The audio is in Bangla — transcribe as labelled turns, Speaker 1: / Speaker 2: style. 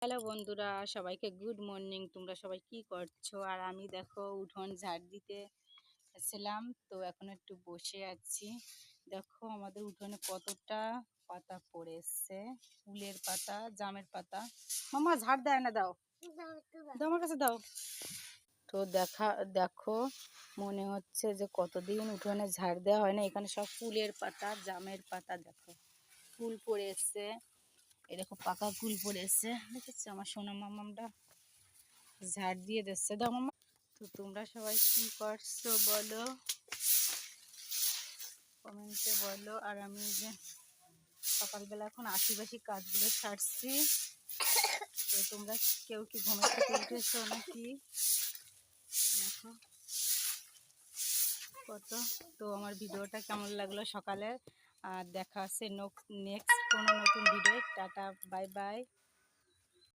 Speaker 1: হ্যালো বন্ধুরা, সবাইকে গুড মর্নিং। তোমরা সবাই কি করছো? আর আমি দেখো উঠোন ঝাড় দিতে এসেছিলাম, তো এখন একটু বসে আছি। দেখো আমাদের উঠোনে কতটা পাতা পড়ে এসছে, ফুলের পাতা, জামের পাতা। মামা ঝাড় দেয় না, দাও দাও আমার কাছে দাও। তো দেখো মনে হচ্ছে যে কতদিন উঠোনে ঝাড় দেওয়া হয় না। এখানে সব ফুলের পাতা, জামের পাতা, দেখো ফুল পড়ে এসছে। এই দেখো পাকা ফুল পড়ে এসছে, দেখেছো? আমার সোনা মামামটা ঝাড় দিয়ে দিচ্ছে। দাও মামা। তো তোমরা সবাই কি করছো বলো, কমেন্টে বলো। আর আমি যে সকালবেলা এখন আশিবাসী কাজগুলো ছাড়ছি। তো তোমরা কেউ কি ঘুমের থেকে উঠেছো নাকি? দেখো কত। তো আমার ভিডিওটা কেমন লাগলো সকালে, আর দেখা হচ্ছে নেক্সট কোনো নতুন ভিডিও। Tata, bye bye.